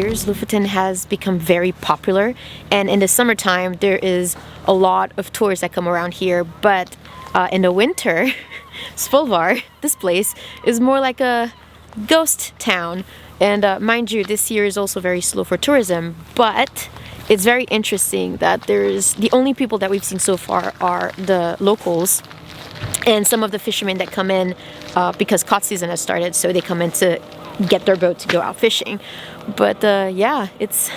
years, Lofoten has become very popular, and in the summertime there is a lot of tourists that come around here, but in the winter, Svolvær, this place, is more like a ghost town. And mind you, this year is also very slow for tourism, but it's very interesting that the only people that we've seen so far are the locals and some of the fishermen that come in because cod season has started, so they come in to get their boat to go out fishing. But yeah, it's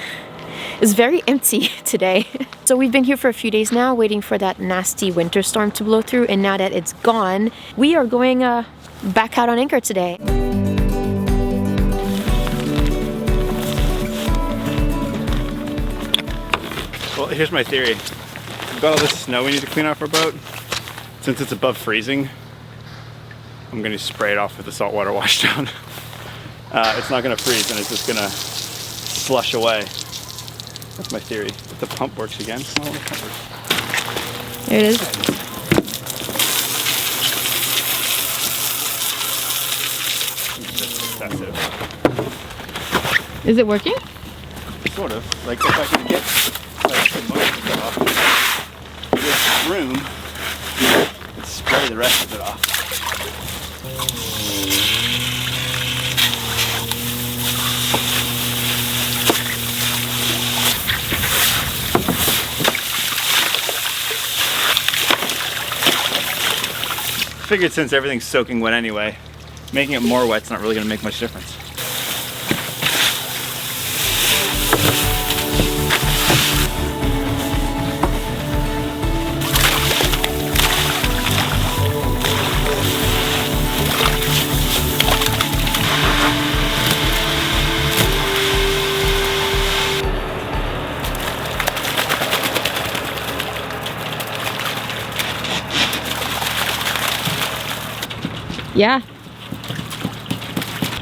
very empty today. So we've been here for a few days now waiting for that nasty winter storm to blow through, and now that it's gone, we are going back out on anchor today. Well, here's my theory. We've got all this snow we need to clean off our boat. Since it's above freezing, I'm going to spray it off with the saltwater washdown. It's not going to freeze and it's just going to slush away. That's my theory. If the pump works again. Oh, the pump works. There it is. That's excessive. Is it working? Sort of. Like if I can get the motor off with room, and spray the rest of it off. Figured since everything's soaking wet anyway, making it more wet's not really going to make much difference. Yeah.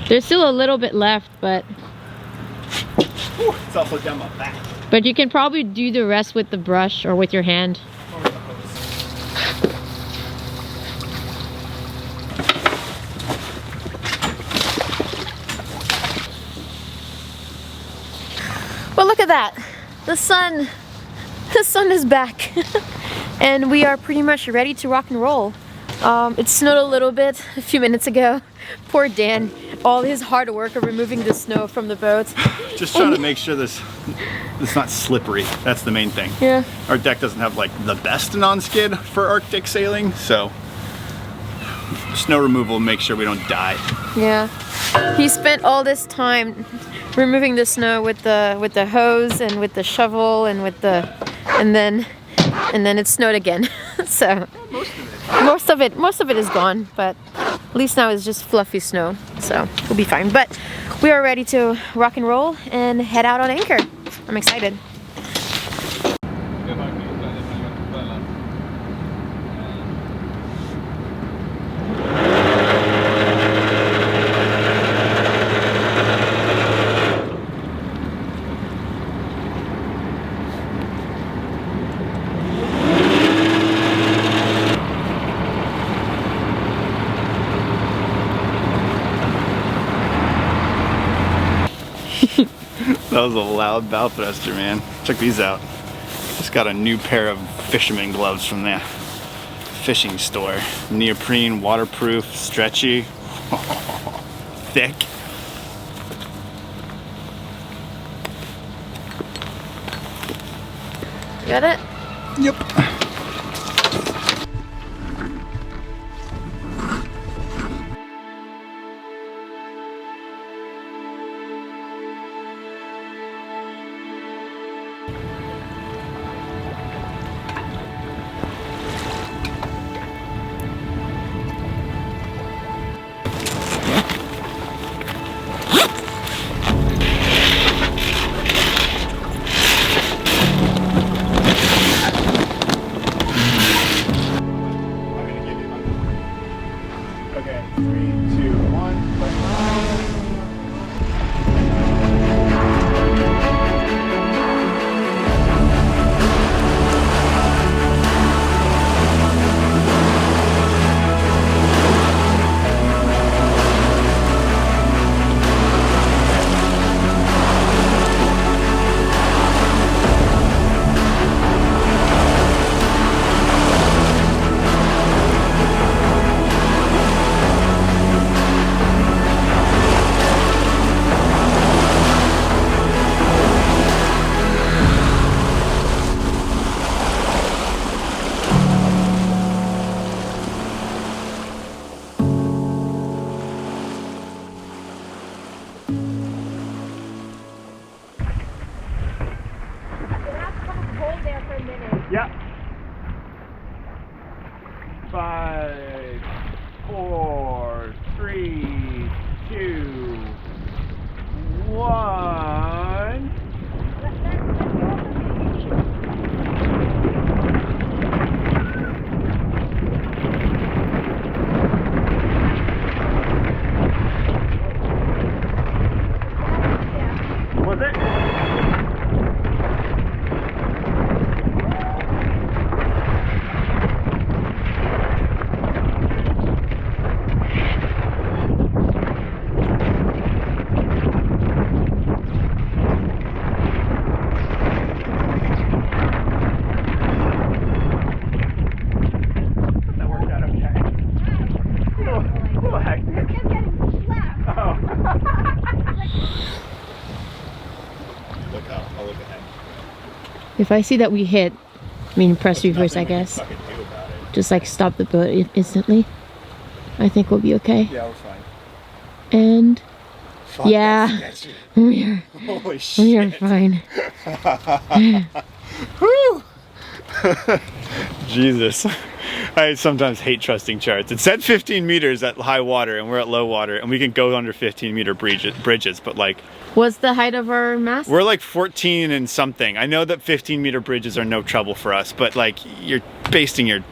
There's still a little bit left, but Ooh, it's also down my back. But you can probably do the rest with the brush or with your hand. Or with the hose. Well, look at that. The sun is back. And we are pretty much ready to rock and roll. It snowed a little bit a few minutes ago. Poor Dan, all his hard work of removing the snow from the boat. Just trying to make sure it's not slippery. That's the main thing. Yeah. Our deck doesn't have like the best non-skid for Arctic sailing, so snow removal, make sure we don't die. Yeah. He spent all this time removing the snow with the hose and with the shovel and and then it snowed again. So most of it is gone, but at least now it's just fluffy snow, so we'll be fine. But we are ready to rock and roll and head out on anchor. I'm excited. That was a loud bow thruster, man. Check these out. Just got a new pair of fisherman gloves from the fishing store. Neoprene, waterproof, stretchy, thick. Got it? Yep. was it? That worked out okay. Oh, heck. Oh. Look up. I'll look ahead. If I see that we hit, I mean press reverse, I Nothing we can guess. fucking do about it. Just like stop the boat instantly. I think we'll be okay. Yeah, we're fine. And Fuck, yeah, that's we are holy we are shit. fine. Whew. Jesus. I sometimes hate trusting charts. It said 15 meters at high water and we're at low water and we can go under 15-meter bridges, but like What's the height of our mast? we're like 14 and something. I know that 15-meter bridges are no trouble for us, but like you're basing your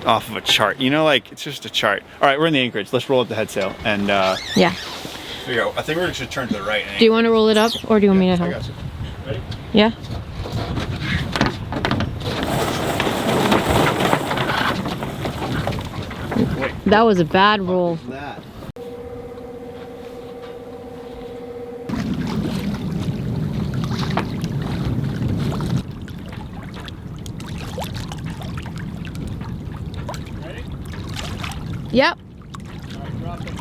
off of a chart, you know, like it's just a chart. All right, we're in the anchorage. Let's roll up the head sail and Yeah. figure out. I think we're gonna turn to the right. Do you want to roll it up or do you want me to I help? got you. Ready? Yeah. Wait. That was a bad roll. That. Ready? Yep. All right, drop it.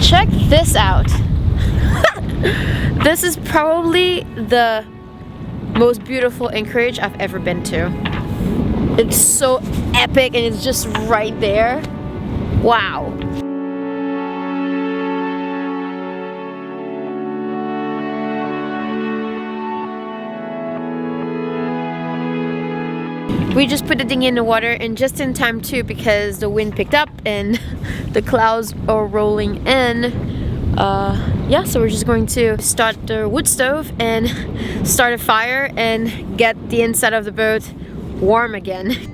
Check this out. This is probably the most beautiful anchorage I've ever been to. It's so epic and it's just right there. Wow. We just put the dinghy in the water and just in time too because the wind picked up and the clouds are rolling in. Yeah, so we're just going to start the wood stove and start a fire and get the inside of the boat warm again.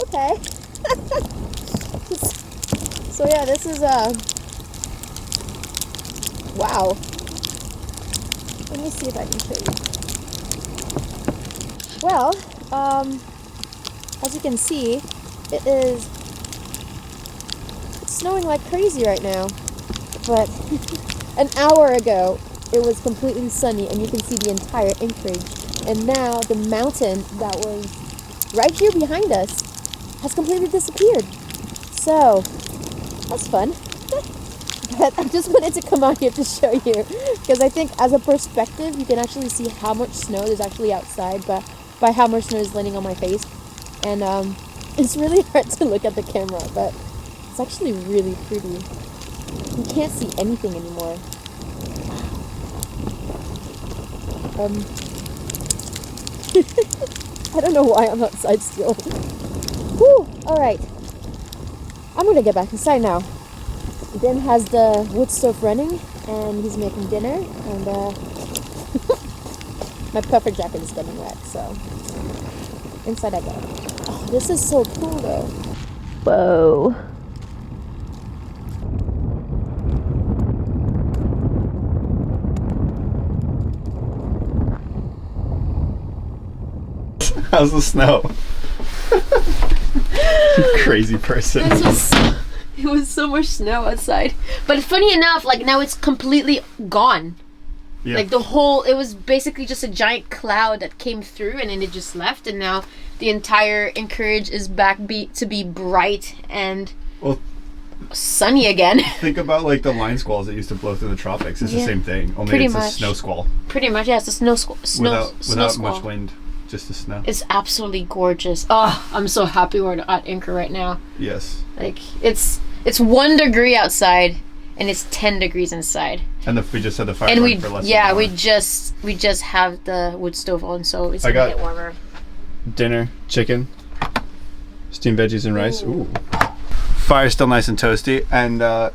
Okay. So yeah, this is wow. Let me see if I can show you. Well, as you can see, it's snowing like crazy right now. But an hour ago, it was completely sunny and you can see the entire anchorage. And now the mountain that was right here behind us has completely disappeared. So that's fun. But I just wanted to come out here to show you because I think as a perspective you can actually see how much snow there's actually outside, but by how much snow is landing on my face. And it's really hard to look at the camera, but it's actually really pretty. You can't see anything anymore. I don't know why I'm outside still. Whew, alright. I'm gonna get back inside now. Ben has the wood stove running and he's making dinner and my puffer jacket is getting wet, so inside I go. Oh, this is so cool though. Whoa. How's the snow? You crazy person. It was so much snow outside. But funny enough, like now it's completely gone. Yeah. Like the whole, it was basically just a giant cloud that came through and then it just left, and now the entire anchorage is to be bright and Well, sunny again. think about like the line squalls that used to blow through the tropics. It's the Yeah. same thing. Only Pretty it's much. a snow squall. Pretty much, yeah, it's a snow squall. Without squall. much wind, just the snow. It's absolutely gorgeous. Oh, I'm so happy we're at anchor right now. Yes. Like it's 1 degree outside and it's 10 degrees inside. And we just had the fire And running for less than an hour. we just have the wood stove on, so it's I gonna got- get warmer. Dinner, chicken, steamed veggies and rice. Ooh. Fire's still nice and toasty, and now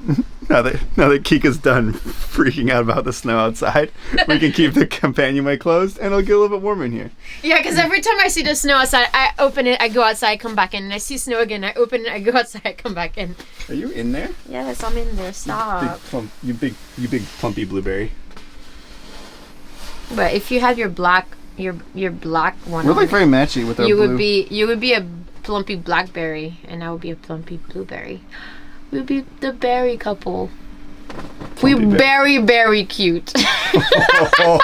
that Kika's done freaking out about the snow outside, we can keep the companionway closed, and it'll get a little bit warmer in here. Yeah, because every time I see the snow outside, I open it, I go outside, come back in, and I see snow again, I open it, I go outside, I come back in. Are you in there? Yes, I'm in there. Stop. You big plumpy blueberry. But if you have your black one, We're on, like very matchy with our you blue. would be a plumpy blackberry, and I would be a plumpy blueberry. We'd be the berry couple. We Plumpy very cute.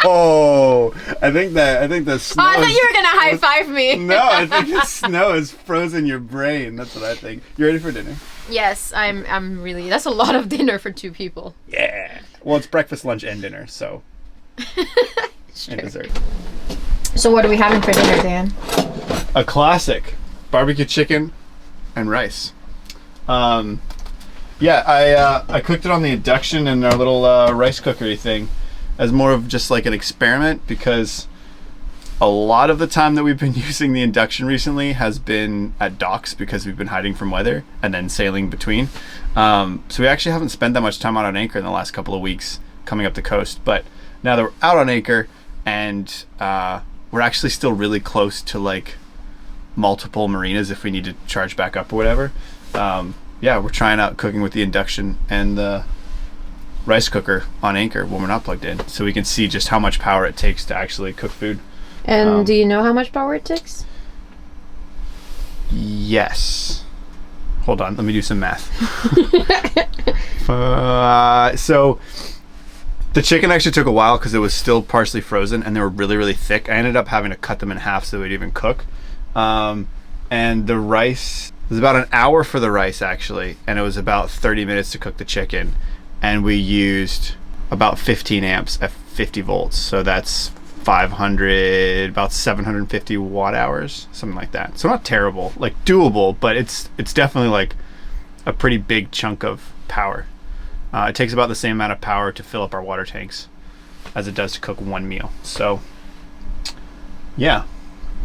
Oh, I think the snow. Oh, I thought is- you were gonna high five me. No, I think the snow has frozen your brain. That's what I think. You ready for dinner? Yes, I'm really. That's a lot of dinner for 2 people. Yeah. Well, it's breakfast, lunch, and dinner, so. And dessert. So what are we having for dinner, Dan? A classic barbecue chicken and rice. Yeah, I cooked it on the induction in our little rice cookery thing as more of just like an experiment, because a lot of the time that we've been using the induction recently has been at docks because we've been hiding from weather and then sailing between. So we actually haven't spent that much time out on anchor in the last couple of weeks coming up the coast. But now that we're out on anchor and we're actually still really close to like multiple marinas if we need to charge back up or whatever. Yeah, we're trying out cooking with the induction and the rice cooker on anchor when we're not plugged in, so we can see just how much power it takes to actually cook food. And do you know how much power it takes? Yes. Hold on, let me do some math. So the chicken actually took a while because it was still partially frozen and they were really thick. I ended up having to cut them in half so they'd even cook. And the rice, it was about an hour for the rice actually, and it was about 30 minutes to cook the chicken. And we used about 15 amps at 50 volts. So that's 500, about 750 watt hours, something like that. So not terrible, like doable, but it's definitely like a pretty big chunk of power. It takes about the same amount of power to fill up our water tanks as it does to cook one meal. So yeah,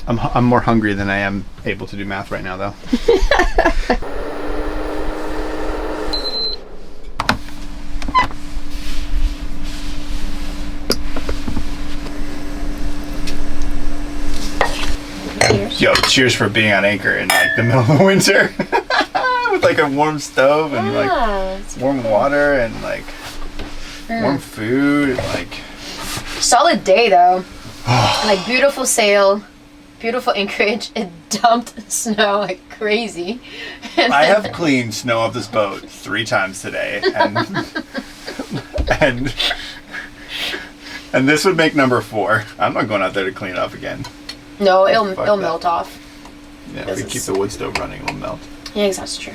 I'm more hungry than I am able to do math right now though. Cheers. Yo, cheers for being on anchor in like the middle of the winter with like a warm stove and like warm water and like warm food and like Solid day though. Like beautiful sail, beautiful anchorage. It dumped snow like crazy. And I then- have cleaned snow off this boat 3 times today, and and this would make number 4. I'm not going out there to clean it up again. No, it'll Fuck that. melt off. Yeah, This we keep is- the wood stove running, it'll melt. Yeah, that's true.